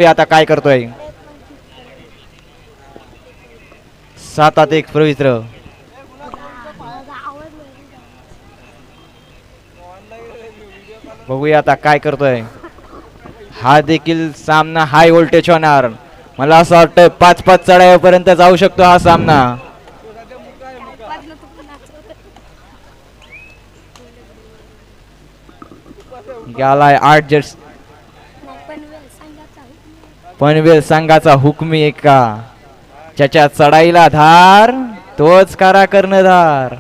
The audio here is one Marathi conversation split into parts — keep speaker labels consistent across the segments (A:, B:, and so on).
A: आता काय करतोय 7-1 पवित्र. बघूया आता काय करतोय. हा देखील सामना हाय व्होल्टेज होणार. मला असं वाटतं 5-5 चढाईपर्यंत जाऊ शकतो हा सामना. गेलाय 8 जर्सी पनवेल संघाचा हुकमी एका ज्याच्या चढाईला धार तोच करा कर्णधार.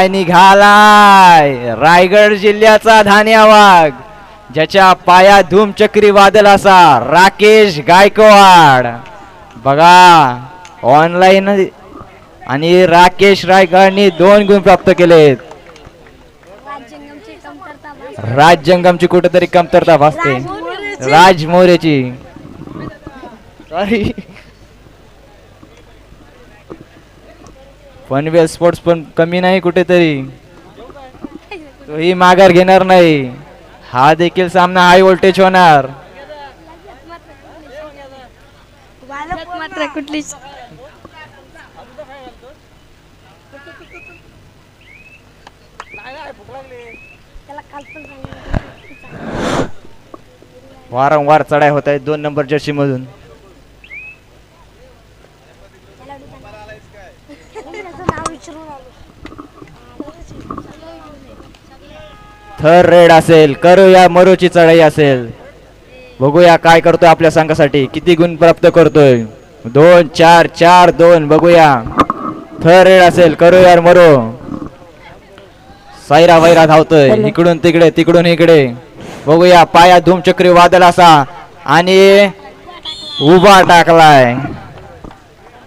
A: निघालाय रायगड जिल्ह्याचा धान्या वाघ ज्याच्या पाया धूमचक्री वादल असा राकेश गायकवाड. बघा ऑनलाईन आणि राकेश रायगडनी 2 गुण प्राप्त केलेत. राजजंगमची कुठेतरी कमतरता भासते. राज मोरेची सॉरी पनवेल स्पोर्ट्स पण कमी नाही कुठेतरी. तोही माघार घेणार नाही. हा देखील सामना हाय व्होल्टेज होणार.
B: कुठलीच
A: वारंवार चढाई होत आहेत 2 नंबर जर्सी मधून. थर रेड असेल करूया मरोची चढाई असेल. बघूया काय करतोय आपल्या संघासाठी. किती गुण प्राप्त करतोय. 2-4-4-2 बघूया. थर रेड असेल करूया मरो. सायरा वैरा धावतोय इकडून तिकडे तिकडून इकडे. बघूया पाया धूमचक्री वादळ असा आणि उभा टाकलाय.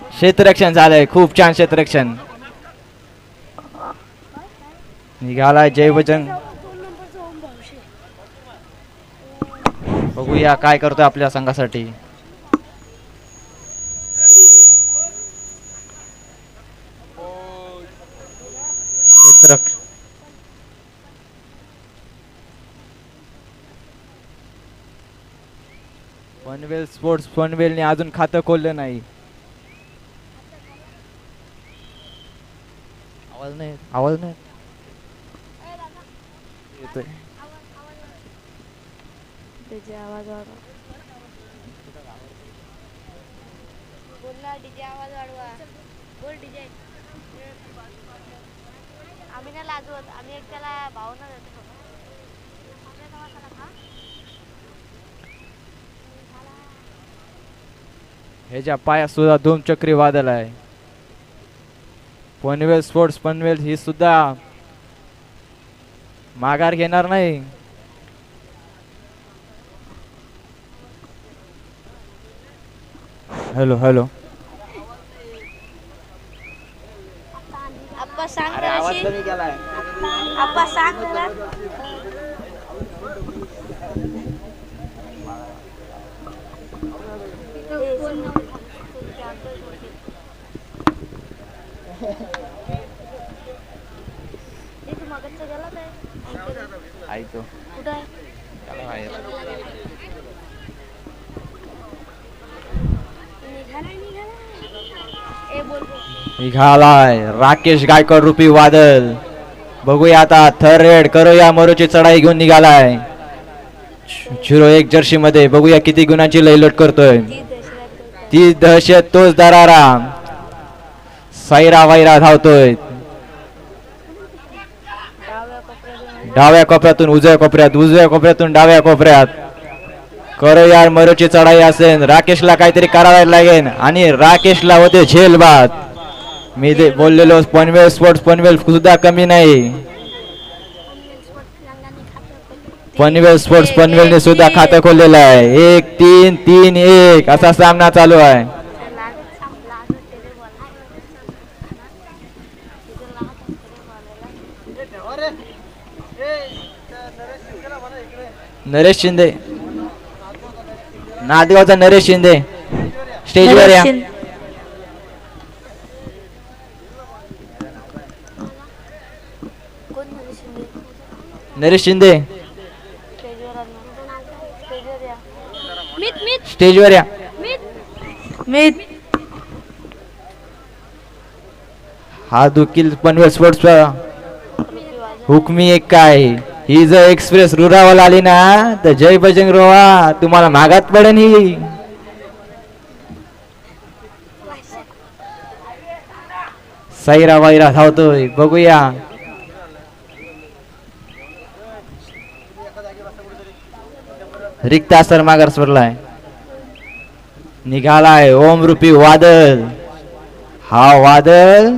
A: क्षेत्ररक्षण झालंय. खूप छान क्षेत्ररक्षण. निघालाय जयवजन. बघूया काय करतोय आपल्या संघासाठी. क्षेत्ररक्षण पनवेल स्पोर्ट्स पनवेलने अजून खातं खोललं नाही. आवाज नाही येतोय.
B: डीजे आवाज वाढवा. बोलला डीजे आवाज वाढवा. बोल डीजे. आम्ही ना लाजवत आम्ही एक त्याला भावना देतो.
A: ह्याच्या पायात सुद्धा धूमचक्री वादळ आहे. पनवेल स्पोर्ट्स पनवेल ही सुद्धा माघार घेणार नाही. हॅलो हॅलो
B: अप्पा सांग अप्पा सांग जरा.
A: ऐकतो
B: कुठं आहे.
A: निघालाय राकेश गायकवाड रूपी वादळ. बघूया आता थर रेड करूया मरोची चढाई घेऊन निघालाय 01 जर्सी मध्ये. बघूया किती गुणांची लयलट करतोय. ती दहशत तोच दरारा. सायरा वैरा धावतोय डाव्या कोपऱ्यातून उजव्या कोपऱ्यात उजव्या कोपऱ्यातून डाव्या कोपऱ्यात. करूया मरोची चढाई असेल. राकेशला काहीतरी करायला लागेल आणि राकेशला होते झेलबाद. मी ते बोललेलो पनवेल स्पोर्ट्स पनवेल सुद्धा कमी नाही. पनवेल स्पोर्ट्स पनवेलने सुद्धा खातं खोललेलं आहे. 1-3-3-1 असा सामना चालू आहे. नरेश शिंदे नांदगावचा नरेश शिंदे स्टेजवर या.
B: कोण नरेश शिंदे?
A: नरेश शिंदे
B: स्टेजवर आणा. स्टेजवर या.
A: स्टेजवर या. हा देखील पनवेल स्पोर्ट्स हुकमी एक काय ही जर एक्सप्रेस रुरावाला आली ना तर जय बजरंग रोहा तुम्हाला मागात पडेन ही. साईरा वाईरा धावतोय बघूया. रिक्त असर माघार सोडलाय. निघालाय ओम रूपी वादळ. हा वादळ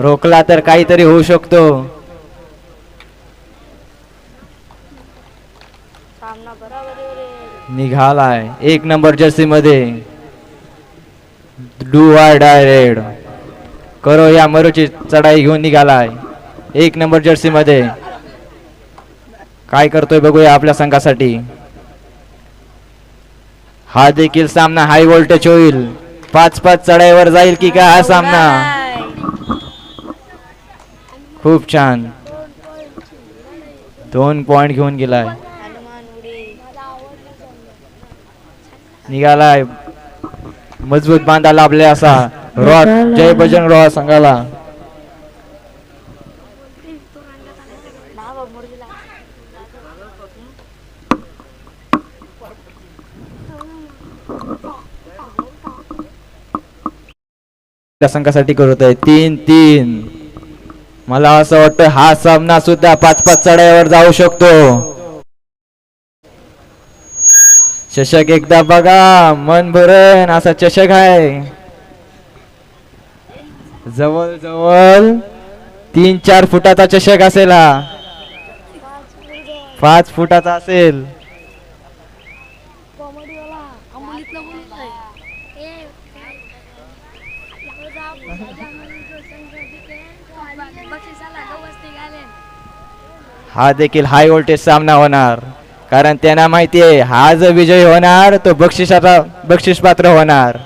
A: रोखला तर काहीतरी होऊ शकतो.
B: सामना बरोबर.
A: निघालाय 1 नंबर जर्सी मध्ये. डू आर डायरेड करो या मरूची चढाई घेऊन निघालाय 1 नंबर जर्सी मध्ये. काय करतोय बघूया आपल्या संघासाठी. हा देखील सामना हाय व्होल्टेज होईल. 5-5 चढाईवर जाईल की काय हा सामना. खूप छान 2 पॉइंट घेऊन गेलाय.
B: हनुमान उडी.
A: निघालाय मजबूत बांधा लाभले असा रॉक जय बजरंग रोहा संघाला.
B: दहा मुरगीला.
A: त्या संघासाठी करत आहे 3-3. मला असं वाटतं हा सामना सुद्धा 5-5 चढाईवर जाऊ शकतो. चषक एकदा बघा मन भरण असा चषक आहे. जवळ जवळ 3-4 फुटाचा चषक असेल हा. 5 फुटाचा असेल. हा देखील हाय व्होल्टेज सामना होणार कारण त्यांना माहिती आहे हा जर विजयी होणार तो बक्षीस पात्र होणार.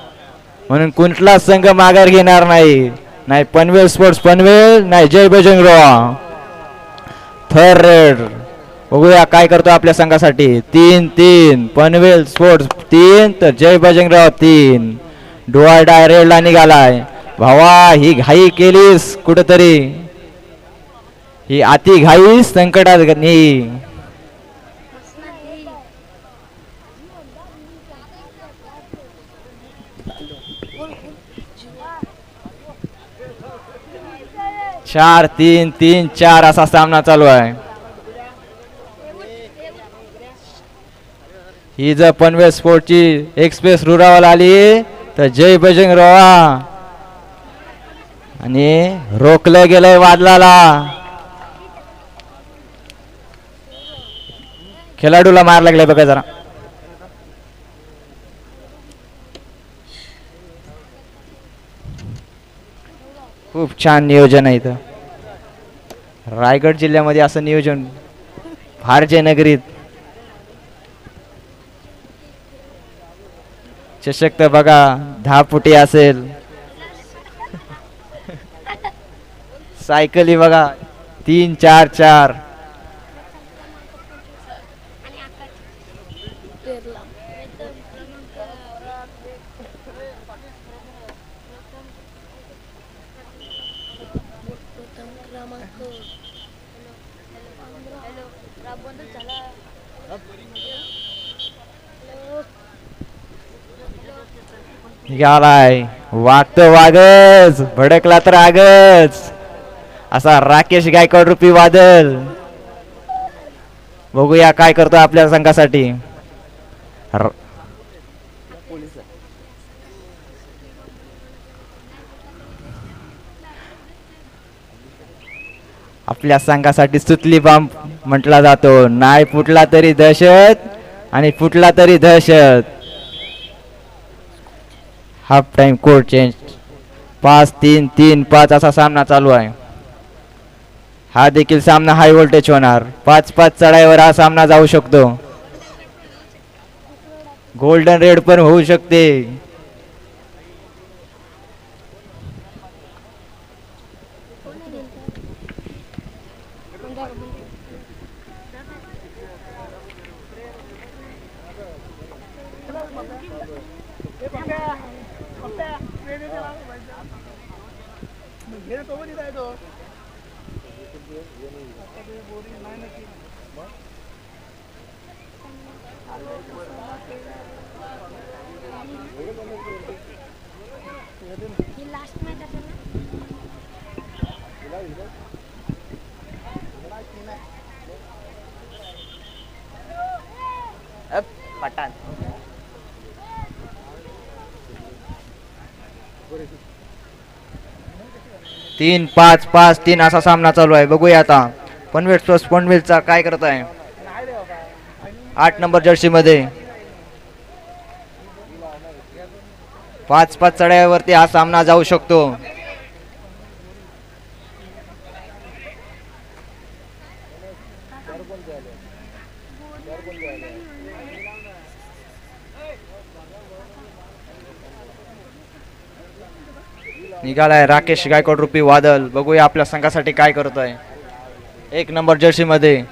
A: म्हणून कुठला संघ माघार घेणार नाही. नाही पनवेल स्पोर्ट्स पनवेल नाही जय बजरंग रोहा. थर्ड रेड बघूया काय करतो आपल्या संघासाठी. 3-3 पनवेल स्पोर्ट्स 3 तर जय बजरंग रोहा 3. डोळा डायरेक्टला निघालाय. भावा ही घाई केलीस कुठेतरी. ही अति घाई संकटात नाही. चार 3-3-4 असा सामना चालू आहे. ही जर पनवेल स्पोर्टची एक्सप्रेस रुरावाला आली तर जय बजरंग रोहा आणि रोखलं गेलंय वादळाला. खेळाडूला मार लागलाय बघा जरा. खूप छान नियोजन आहे इथं. रायगड जिल्ह्यामध्ये असं नियोजन फारजे नगरीत. चषक तर बघा 10 फुटी असेल. सायकली बघा 3-4-4. निघालाय वागतो वागच भडकला तर आगच असा राकेश गायकवाड रूपी वादळ. बघूया काय करतो आपल्या संघासाठी. आपल्या संघासाठी सुतली बांब म्हटला जातो. नाही फुटला तरी दहशत आणि फुटला तरी दहशत. हाफ टाइम कोड चेंज 5-3-3-5 असा सामना चालू आहे. हा देखील सामना हाय व्होल्टेज होणार. 5-5 चढाईवर हा सामना जाऊ शकतो. गोल्डन रेड पण होऊ शकते.
B: लास्ट मॅच असेल ना.
C: पठाण
A: 3-5-5-3 असा सामना चालू आहे. बघूया आता पनवेलचा काय करत आहे. 8 नंबर जर्सी मध्ये 5-5 चढाईवरती हा सामना जाऊ शकतो. निघालाय राकेश गायकवाड रूपी वादल. बघूया आपल्या संघासाठी काय करतोय. 1 नंबर जर्सी मध्ये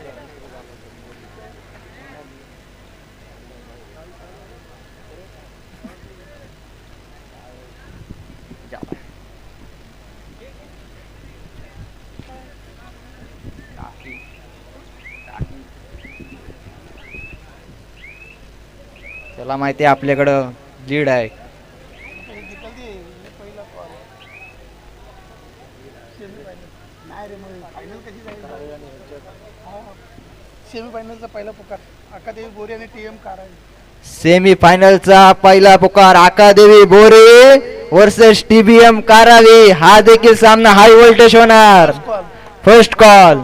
A: त्याला माहिती आहे आपल्याकडं लीड आहे.
D: सेमीफायनलचा पहिला पुकार अकादेवी बोरी आणि टीएम कारावी.
A: सेमी फायनलचा पहिला पुकार आकादेवी बोरे वर्सेस टीबीएम कारावी. हा देखील सामना हाय व्होल्टेज होणार. फर्स्ट कॉल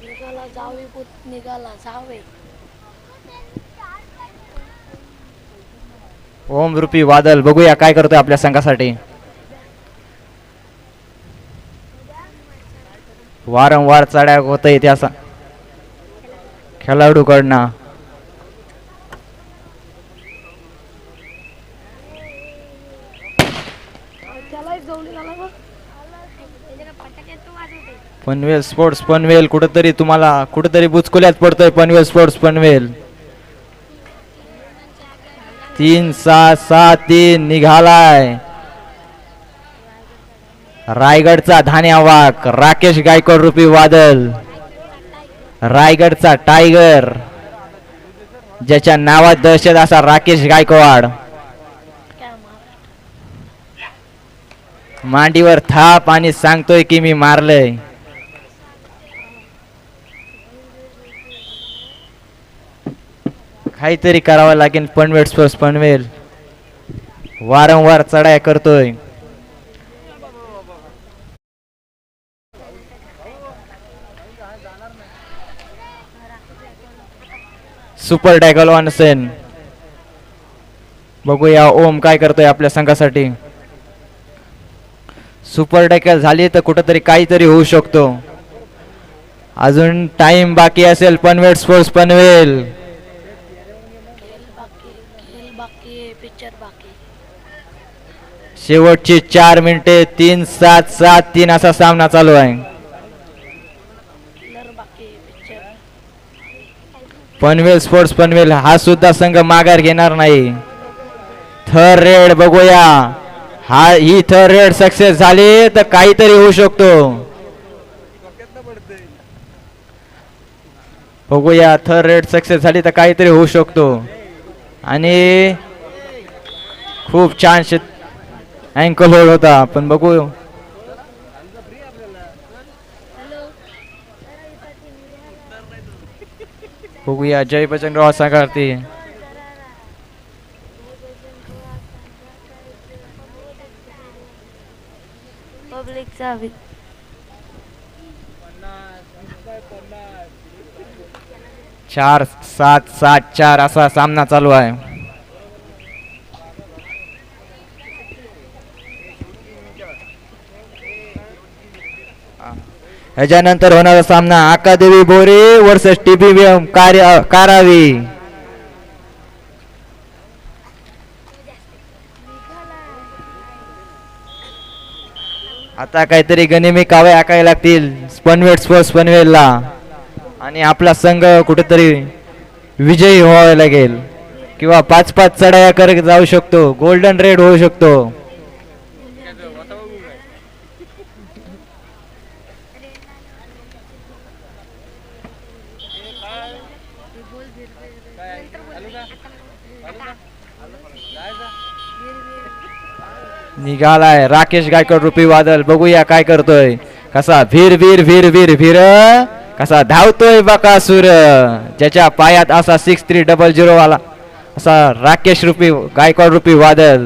B: निघाला जावे पुत निघाला जावे.
A: ओम रूपी वादल. बघूया काय करतोय आपल्या संघासाठी. वारंवार चढ्या होत आहे त्या खेळाडूकडनं. पनवेल स्पोर्ट्स पनवेल कुठेतरी बुचकुल्यात पडतोय. पनवेल स्पोर्ट्स पनवेल 3-6-6-3 निघालाय. रायगडचा धान्यावाक राकेश गायकवाड रूपी वादल. रायगडचा टायगर ज्याच्या नावात दहशत असा राकेश गायकवाड. मांडीवर थाप आणि सांगतोय की मी मारलंय. काहीतरी करावं लागेल. पनवेल स्पोर्ट्स पनवेल वारंवार चढाया करतोय. सुपर टॅकल वानसेन. बघूया ओम काय करतोय आपल्या संघासाठी. सुपर टॅकल झाली तर कुठेतरी काहीतरी होऊ शकतो. अजून टाइम बाकी असेल. पनवेल स्पोर्ट्स पनवेल
B: पिक्चर बाकी.
A: शेवटची 4 मिनिटे. 3-7-7-3 असा सामना चालू आहे. पनवेल स्पोर्ट्स पनवेल हा सुद्धा संघ माघार घेणार नाही. थर्ड रेड बघूया. ही थर्ड रेड सक्सेस झाली तर काहीतरी होऊ शकतो. बघूया थर्ड रेड सक्सेस झाली तर काहीतरी होऊ शकतो. आणि खूप छान अँकल होल्ड होता. पण बघू बघूया जय बजरंगराव संघार्थी.
B: पब्लिकचा
A: 4-7-7-4 असा सामना चालू आहे. ह्याच्यानंतर होणारा सामना आकादेवी बोरे वर्सेस टीबीएम कारावी. आता काहीतरी गनिमी कावे आकायला लागतील पनवेल स्पोर्ट्स पनवेलला आणि आपला संघ कुठेतरी विजयी व्हावा लागेल किंवा 5-5 चढाया करत जाऊ शकतो. गोल्डन रेड होऊ शकतो. निघालाय राकेश गायकवाड रुपी वादळ. बघूया काय करतोय. कसा वीर वीर वीर वीर वीर कसा धावतोय बकासूर. ज्याच्या पायात असा 6300 वाला असा राकेश रुपी गायकवाड रुपी वादळ.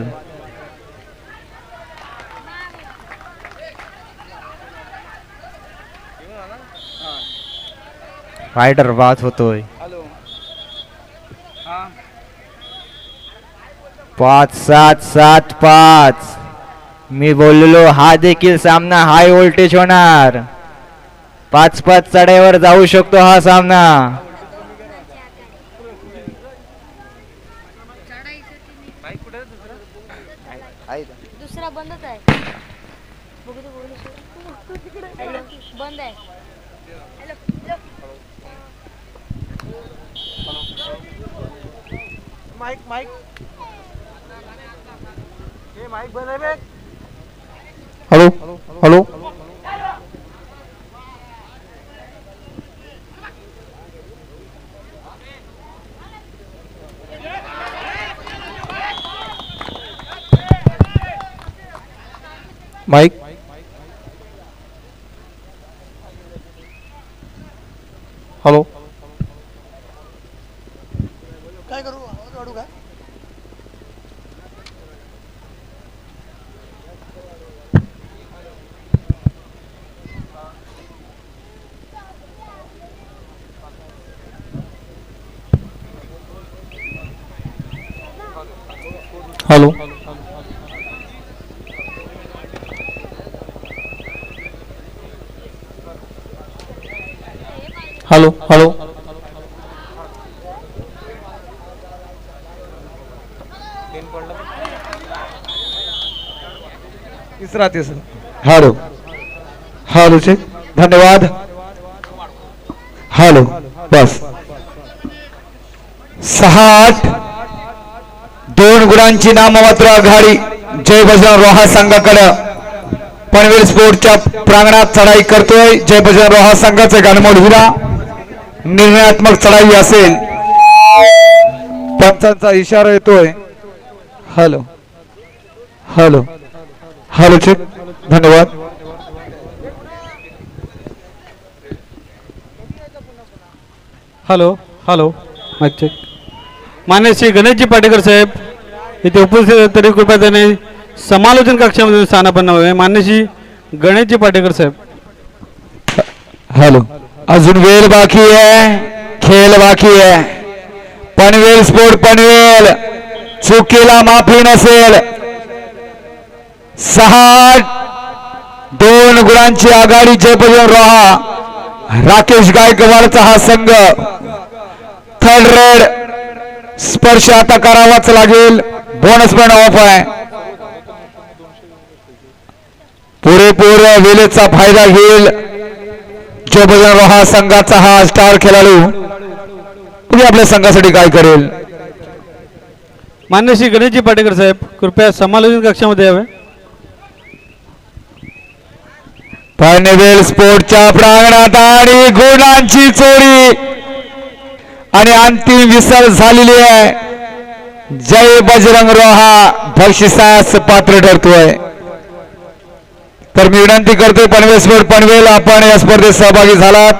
A: रायडर बाद होतोय. 5-7-7-5. मी बोललो हा देखील सामना हाय व्होल्टेज होणार. 5-5 चढाईवर जाऊ शकतो हा सामना.
B: दुसरा बंदच आहे. बघू दे, बोलू शकतो. बंद आहे.
D: माईक माईक हे माईक बंद आहे बे.
C: हॅलो हॅलो माईक हॅलो
D: काय करू आवाज वाढू का?
C: हॅलो हॅलो हॅलो
E: तिसरा
C: हॅलो हॅलो चेक. धन्यवाद. हॅलो बस. 6-8 2 गुणांची नाममात्र आघाडी जय बजरंग रोहा संघाकडे पनवेल स्पोर्टच्या प्रांगणात चढाई करतोय. जय बजरंग रोहा संघाचे गानमोड हिरा निर्णयात्मक चढाई असेल.
E: पंचांचा इशारा येतोय.
C: Hello hello hello check. धन्यवाद.
F: Hello hello mike check. मान्य श्री गणेशजी पाटेकर साहेब इथे उपस्थित तरी कृपया त्याने समालोचन कक्षामध्ये स्थानापन्न व्हावे. मान्य श्री गणेशजी पाटेकर साहेब.
C: हॅलो अजून वेळ बाकी आहे. खेळ बाकी आहे. पनवेल स्पोर्ट पनवेल चुकीला माफी नसेल. 6-8 2 गुणांची आघाडी जय बजरंग रोहा. राकेश गायकवाडचा हा संघ. थर्ड रेड स्पर्श आता करावाच लागेल. बोनस पण ऑफ आहे. पुरेपूर वेळेचा फायदा घेईल जय बजरंग रोहा संघाचा हा स्टार खेळाडू. तुम्ही आपल्या संघासाठी काय करेल.
F: मान्य श्री गणेशजी पाटेकर साहेब कृपया समालोचन कक्षामध्ये यावे.
C: पनवेल स्पोर्टच्या प्रांगणात आणि गुणांची चोरी आणि अंतिम विसर झालेली आहे. जय बजरंग रोहा बक्षिसास पात्र ठरतोय. तर मी विनंती करतोय पनवेल स्पोर्ट पनवेल आपण या स्पर्धेत सहभागी झालात